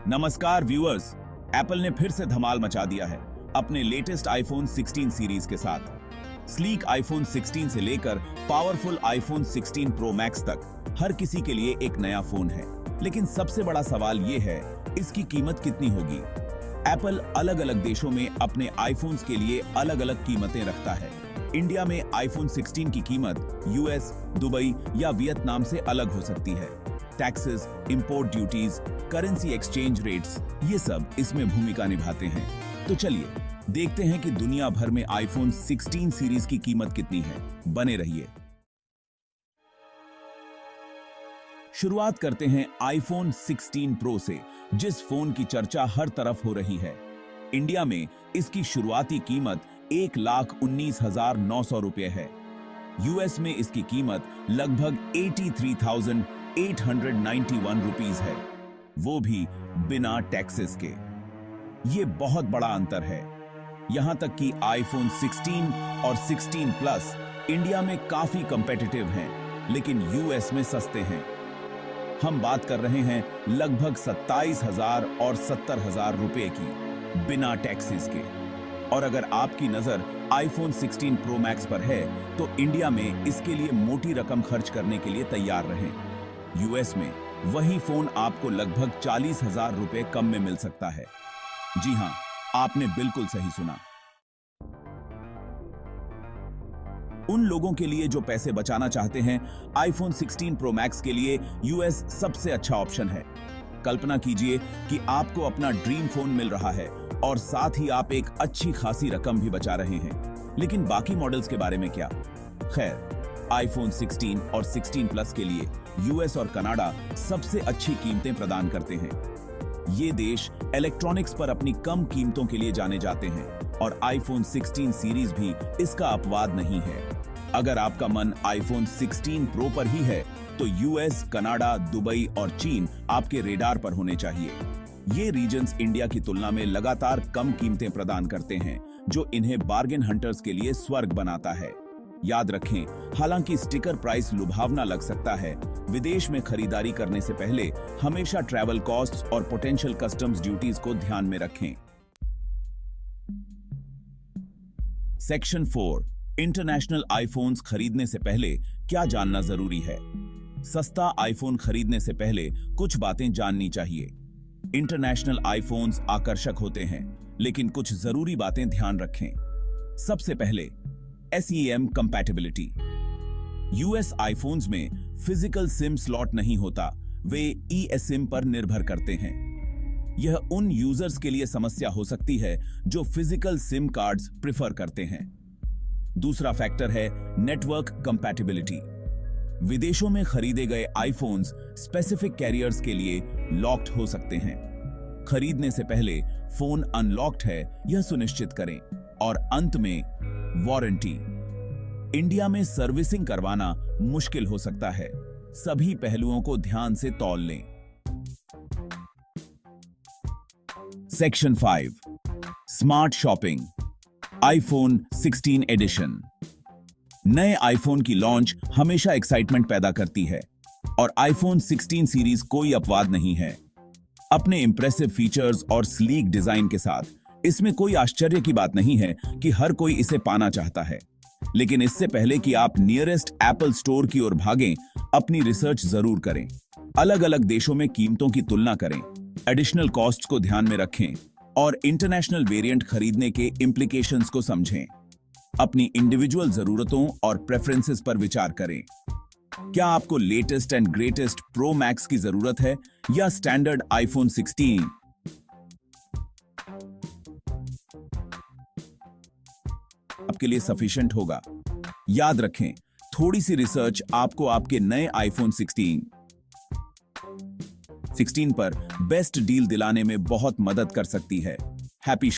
नमस्कार viewers, Apple ने फिर से धमाल मचा दिया है अपने लेटेस्ट आईफोन 16 सीरीज के साथ। स्लीक आईफोन 16 से लेकर पावरफुल आईफोन 16 प्रो मैक्स तक हर किसी के लिए एक नया फोन है। लेकिन सबसे बड़ा सवाल ये है, इसकी कीमत कितनी होगी? एप्पल अलग अलग देशों में अपने आईफोन्स के लिए अलग अलग कीमतें रखता है। इंडिया में आईफोन 16 की कीमत यूएस, दुबई या वियतनाम से अलग हो सकती है। Taxes, import duties, currency exchange rates, ये सब इसमें भूमिका निभाते हैं। तो चलिए देखते हैं कि दुनिया भर में आईफोन 16 सीरीज की कीमत कितनी है। बने रहिए। शुरुआत करते हैं आईफोन 16 प्रो से, जिस फोन की चर्चा हर तरफ हो रही है। इंडिया में इसकी शुरुआती कीमत 1,19,900 रुपए है। यूएस में इसकी कीमत लगभग 83,891 रुपीस है, वो भी बिना टैक्सेस के। ये बहुत बड़ा अंतर है। यहां तक कि आईफोन 16 और 16 प्लस इंडिया में काफी कंपेटिटिव हैं, लेकिन यूएस में सस्ते हैं। हम बात कर रहे हैं लगभग 27,000 और 70,000 रुपए की, बिना टैक्सेस के। और अगर आपकी नजर आईफोन 16 प्रो मैक्स पर है, तो इंडिया में इसके लिए मोटी रकम खर्च करने के लिए तैयार रहें। यूएस में वही फोन आपको लगभग 40,000 रुपए कम में मिल सकता है। जी हां, आपने बिल्कुल सही सुना। उन लोगों के लिए जो पैसे बचाना चाहते हैं, आईफोन 16 प्रो मैक्स के लिए यूएस सबसे अच्छा ऑप्शन है। कल्पना कीजिए कि आपको अपना ड्रीम फोन मिल रहा है और साथ ही आप एक अच्छी खासी रकम भी बचा रहे हैं। लेकिन बाकी मॉडल्स के बारे में क्या? खैर, आईफोन 16 और 16 प्लस के लिए यूएस और कनाडा सबसे अच्छी कीमतें प्रदान करते हैं। ये देश इलेक्ट्रॉनिक्स पर अपनी कम कीमतों के लिए जाने जाते हैं, और आईफोन 16 सीरीज भी इसका अपवाद नहीं है। अगर आपका मन आईफोन 16 प्रो पर ही है, तो यूएस, कनाडा, दुबई और चीन आपके रेडार पर होने चाहिए। ये रीजन्स इंडिया की तुलना में लगातार कम कीमतें प्रदान करते हैं, जो इन्हें बार्गेन हंटर्स के लिए स्वर्ग बनाता है। याद रखें, हालांकि स्टिकर प्राइस लुभावना लग सकता है, विदेश में खरीदारी करने से पहले हमेशा ट्रैवल कॉस्ट्स और पोटेंशियल कस्टम्स ड्यूटीज को ध्यान में रखें। सेक्शन 4, इंटरनेशनल आईफोन्स खरीदने से पहले क्या जानना जरूरी है? सस्ता आईफोन खरीदने से पहले कुछ बातें जाननी चाहिए। इंटरनेशनल आईफोन्स आकर्षक होते हैं, लेकिन कुछ जरूरी बातें ध्यान रखें। सबसे पहले SEM कंपैटिबिलिटी। यूएस आईफोन्स में फिजिकल सिम स्लॉट नहीं होता, वे eSIM पर निर्भर करते हैं। यह उन यूजर्स के लिए समस्या हो सकती है जो फिजिकल सिम कार्ड्स प्रिफर करते हैं। दूसरा फैक्टर है नेटवर्क कंपैटिबिलिटी। विदेशों में खरीदे गए आईफोन्स स्पेसिफिक कैरियर्स के लिए लॉक्ड हो सकते हैं। खरीदने से पहले फोन अनलॉक्ड है, यह सुनिश्चित करें। और अंत में वारंटी। इंडिया में सर्विसिंग करवाना मुश्किल हो सकता है, सभी पहलुओं को ध्यान से तौल लें। Section 5, smart shopping. IPhone 16 edition. नए आईफोन की लॉन्च हमेशा एक्साइटमेंट पैदा करती है, और आईफोन 16 सीरीज कोई अपवाद नहीं है। अपने इंप्रेसिव फीचर्स और स्लीक डिजाइन के साथ इसमें कोई आश्चर्य की बात नहीं है कि हर कोई इसे पाना चाहता है। लेकिन इससे पहले कि आप नियरेस्ट एप्पल स्टोर की ओर भागें, अपनी रिसर्च जरूर करें। अलग अलग देशों में कीमतों की तुलना करें, एडिशनल कॉस्ट को ध्यान में रखें, और इंटरनेशनल वेरिएंट खरीदने के इम्प्लीकेशंस को समझें। अपनी इंडिविजुअल जरूरतों और प्रेफरेंसेस पर विचार करें। क्या आपको latest and greatest pro max की जरूरत है, या स्टैंडर्ड आईफोन 16? आपके लिए सफिशिएंट होगा? याद रखें, थोड़ी सी रिसर्च आपको आपके नए आईफोन 16 पर बेस्ट डील दिलाने में बहुत मदद कर सकती है। हैप्पी